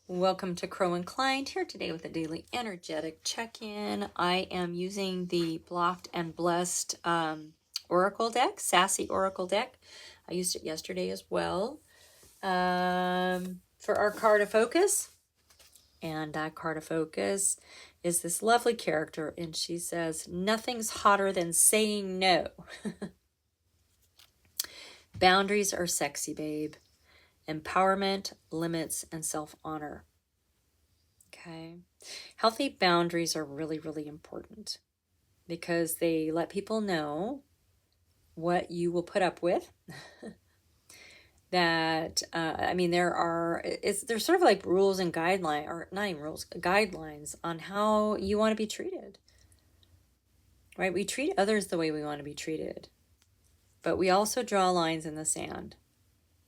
Welcome to Crow and Client here today with a daily energetic check-in. I am using the Blocked and Blessed Oracle deck, Sassy Oracle deck. I used it yesterday as well for our card of focus. And that card of focus is this lovely character, and she says, "Nothing's hotter than saying no." Boundaries are sexy, babe. Empowerment, limits, and self-honor. Okay. Healthy boundaries are really, really important because they let people know what you will put up with. That, there's sort of like rules and guidelines, or not even rules, guidelines on how you want to be treated. Right? We treat others the way we want to be treated, but we also draw lines in the sand.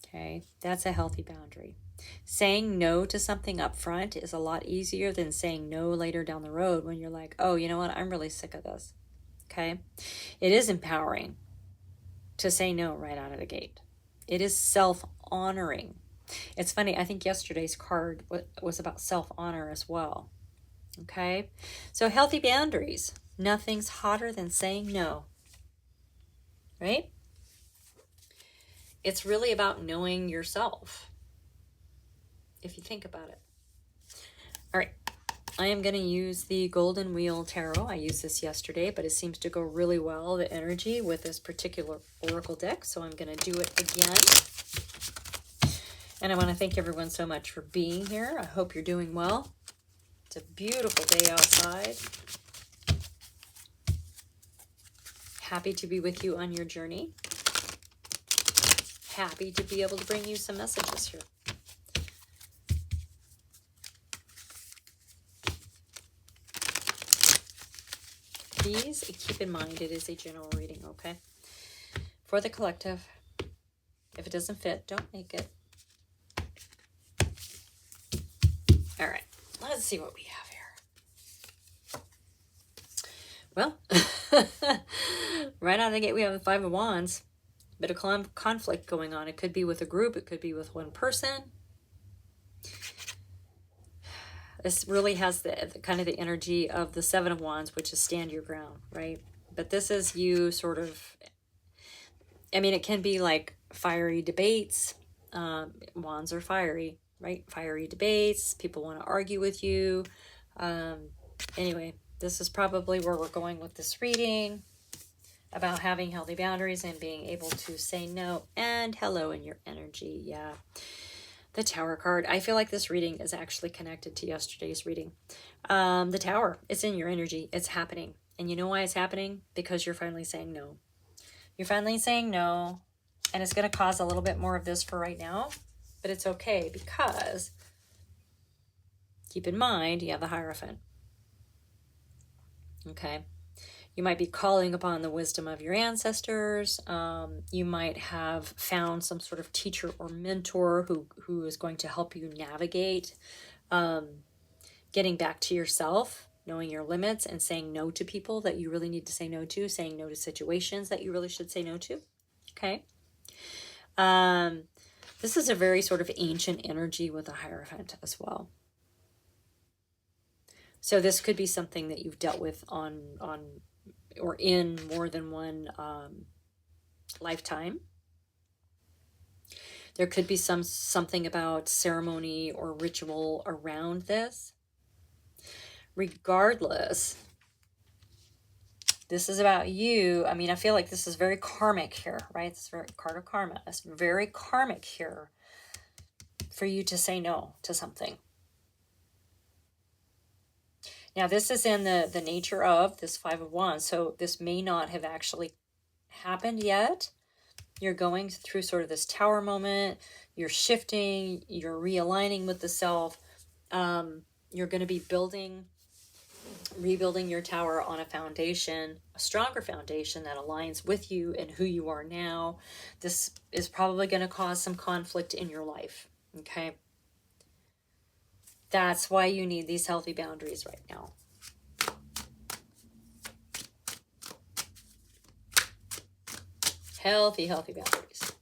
Okay. That's a healthy boundary. Saying no to something up front is a lot easier than saying no later down the road when you're like, oh, you know what? I'm really sick of this. Okay. It is empowering to say no right out of the gate. It is self-honoring. It's funny. I think yesterday's card was about self-honor as well. Okay. So healthy boundaries. Nothing's hotter than saying no. Right? It's really about knowing yourself, if you think about it. All right. I am going to use the Golden Wheel Tarot. I used this yesterday, but it seems to go really well, the energy, with this particular Oracle deck. So I'm going to do it again. And I want to thank everyone so much for being here. I hope you're doing well. It's a beautiful day outside. Happy to be with you on your journey. Happy to be able to bring you some messages here. Please keep in mind it is a general reading, okay? For the collective. If it doesn't fit, don't make it. All right, let's see what we have here. Well, right out of the gate, we have the Five of Wands. Bit of conflict going on. It could be with a group. It could be with one person. This really has the kind of the energy of the Seven of Wands, which is stand your ground, right? But this is you sort of, I mean, it can be like fiery debates. Wands are fiery, right? Fiery debates. People want to argue with you. Anyway, this is probably where we're going with this reading, about having healthy boundaries and being able to say no and hello in your energy. Yeah. The Tower card. I feel like this reading is actually connected to yesterday's reading. The Tower. It's in your energy. It's happening. And you know why it's happening? Because you're finally saying no. You're finally saying no. And it's going to cause a little bit more of this for right now. But it's okay because keep in mind you have the Hierophant. Okay. You might be calling upon the wisdom of your ancestors. You might have found some sort of teacher or mentor who is going to help you navigate getting back to yourself, knowing your limits, and saying no to people that you really need to say no to, saying no to situations that you really should say no to. Okay. This is a very sort of ancient energy with a Hierophant as well. So this could be something that you've dealt with on or in more than one lifetime. There could be something about ceremony or ritual around this. Regardless, this is about you. I mean, I feel like this is very karmic here, right? It's very card of karma. It's very karmic here for you to say no to something. Now, this is in the nature of this Five of Wands, so this may not have actually happened yet. You're going through sort of this Tower moment. You're shifting. You're realigning with the self. You're going to be rebuilding your tower on a foundation, a stronger foundation that aligns with you and who you are now. This is probably going to cause some conflict in your life, okay? That's why you need these healthy boundaries right now. Healthy boundaries.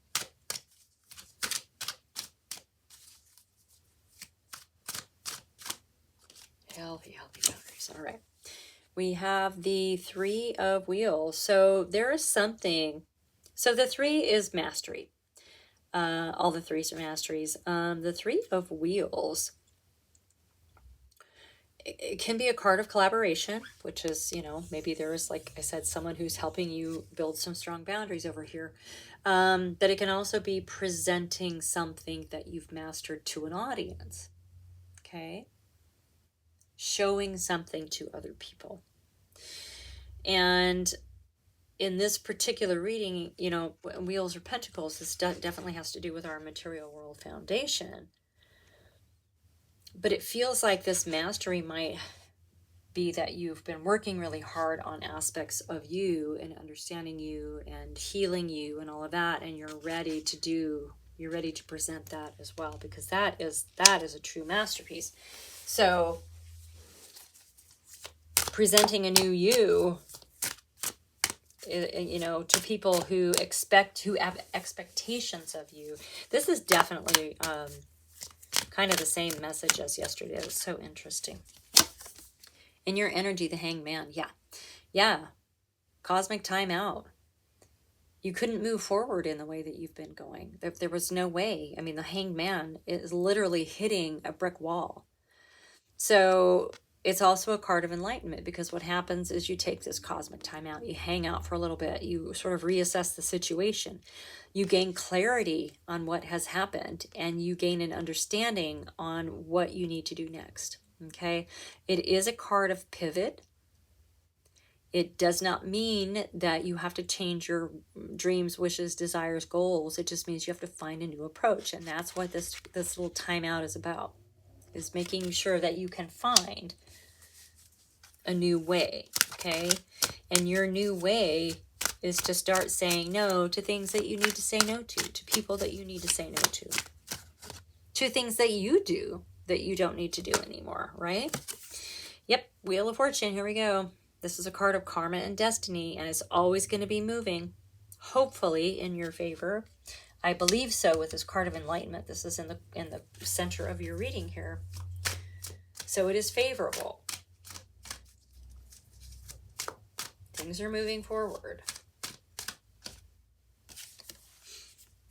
Healthy boundaries. All right. We have the Three of Wheels. So there is something. So the three is mastery. All the threes are masteries. The Three of Wheels, it can be a card of collaboration, which is, maybe there is, like I said, someone who's helping you build some strong boundaries over here. But it can also be presenting something that you've mastered to an audience. Okay. Showing something to other people. And in this particular reading, Wheels or Pentacles, this definitely has to do with our material world foundation. But it feels like this mastery might be that you've been working really hard on aspects of you and understanding you and healing you and all of that, and you're ready to present that as well, because that is a true masterpiece. So presenting a new you, to people who have expectations of you. This is definitely kind of the same message as yesterday. It was so interesting. In your energy, the Hanged Man. Yeah. Cosmic timeout. You couldn't move forward in the way that you've been going. There was no way. I mean, the Hanged Man is literally hitting a brick wall. So it's also a card of enlightenment, because what happens is you take this cosmic timeout, you hang out for a little bit, you sort of reassess the situation, you gain clarity on what has happened, and you gain an understanding on what you need to do next. Okay, it is a card of pivot. It does not mean that you have to change your dreams, wishes, desires, goals. It just means you have to find a new approach. And that's what this little timeout is about, is making sure that you can find a new way, okay? And your new way is to start saying no to things that you need to say no to people that you need to say no to things that you do that you don't need to do anymore, right? Yep, Wheel of Fortune, here we go. This is a card of karma and destiny, and it's always going to be moving, hopefully in your favor. I believe so with this card of enlightenment. This is in the center of your reading here. So it is favorable. Things are moving forward.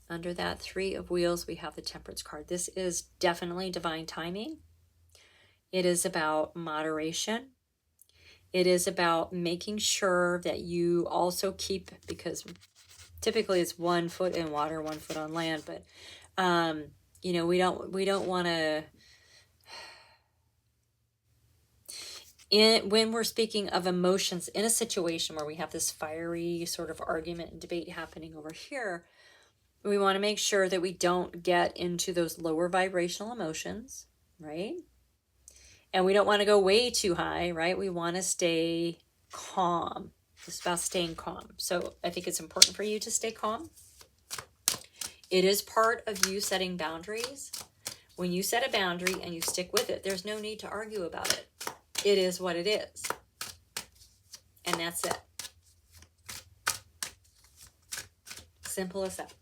Under that Three of Wheels, we have the Temperance card. This is definitely divine timing. It is about moderation. It is about making sure that you also keep, because typically it's 1 foot in water, 1 foot on land, but we don't want to. When we're speaking of emotions in a situation where we have this fiery sort of argument and debate happening over here, we want to make sure that we don't get into those lower vibrational emotions, right? And we don't want to go way too high, right? We want to stay calm. It's about staying calm. So I think it's important for you to stay calm. It is part of you setting boundaries. When you set a boundary and you stick with it, there's no need to argue about it. It is what it is. And that's it. Simple as that.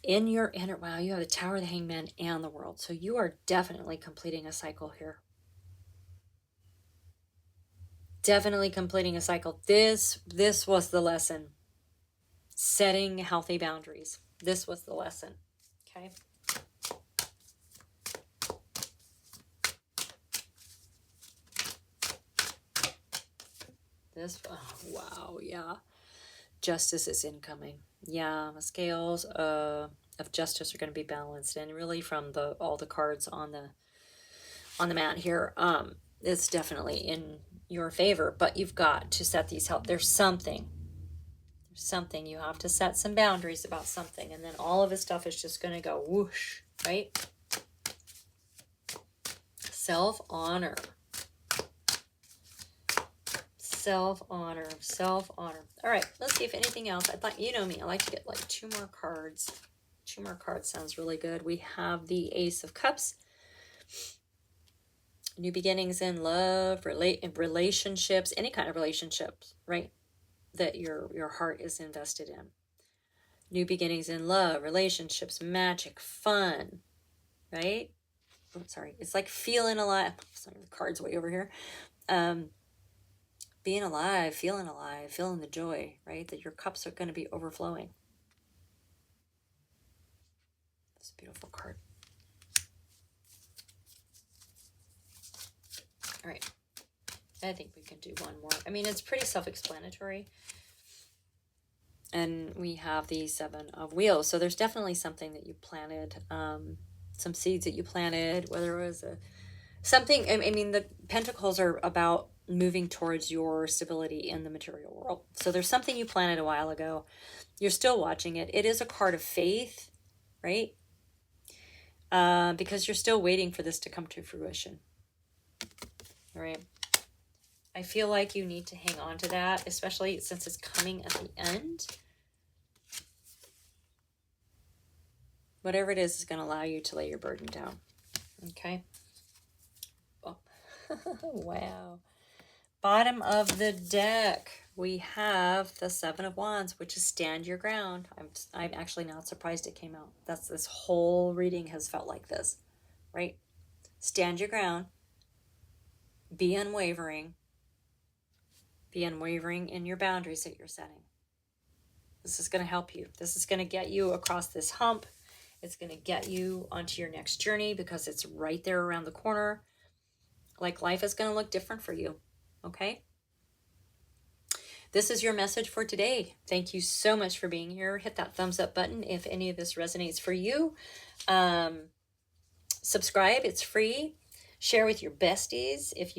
In your inner, wow, you have the Tower, the Hangman, and the World. So you are definitely completing a cycle here. Definitely completing a cycle. This was the lesson. Setting healthy boundaries. This was the lesson. Okay. Wow, yeah. Justice is incoming. Yeah, the scales of justice are going to be balanced, and really from all the cards on the mat here, it's definitely in your favor. But you've got to set these There's something you have to set some boundaries about something, and then all of this stuff is just going to go whoosh, right? Self-honor. Self-honor. All right, let's see if anything else. I thought, you know me, I like to get like 2 more cards. 2 more cards sounds really good. We have the Ace of Cups. New beginnings in love, relationships, any kind of relationships, right? That your heart is invested in. New beginnings in love, relationships, magic, fun, right? sorry, it's like feeling alive. Sorry, the card's way over here. Being alive, feeling the joy, right? That your cups are going to be overflowing. That's a beautiful card. All right. I think we can do one more. I mean, it's pretty self-explanatory. And we have the 7 of Wheels. So there's definitely something that you planted, some seeds that you planted, whether it was something. I mean, the Pentacles are about moving towards your stability in the material world. So there's something you planted a while ago. You're still watching it. It is a card of faith, right? Because you're still waiting for this to come to fruition. All right. I feel like you need to hang on to that, especially since it's coming at the end. Whatever it is going to allow you to lay your burden down. Okay. Oh. Wow. Bottom of the deck, we have the 7 of Wands, which is stand your ground. I'm actually not surprised it came out. This whole reading has felt like this, right? Stand your ground. Be unwavering. Be unwavering in your boundaries that you're setting. This is going to help you. This is going to get you across this hump. It's going to get you onto your next journey because it's right there around the corner. Like life is going to look different for you. Okay? This is your message for today. Thank you so much for being here. Hit that thumbs up button if any of this resonates for you. Subscribe. It's free. Share with your besties if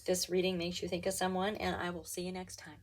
this reading makes you think of someone, and I will see you next time.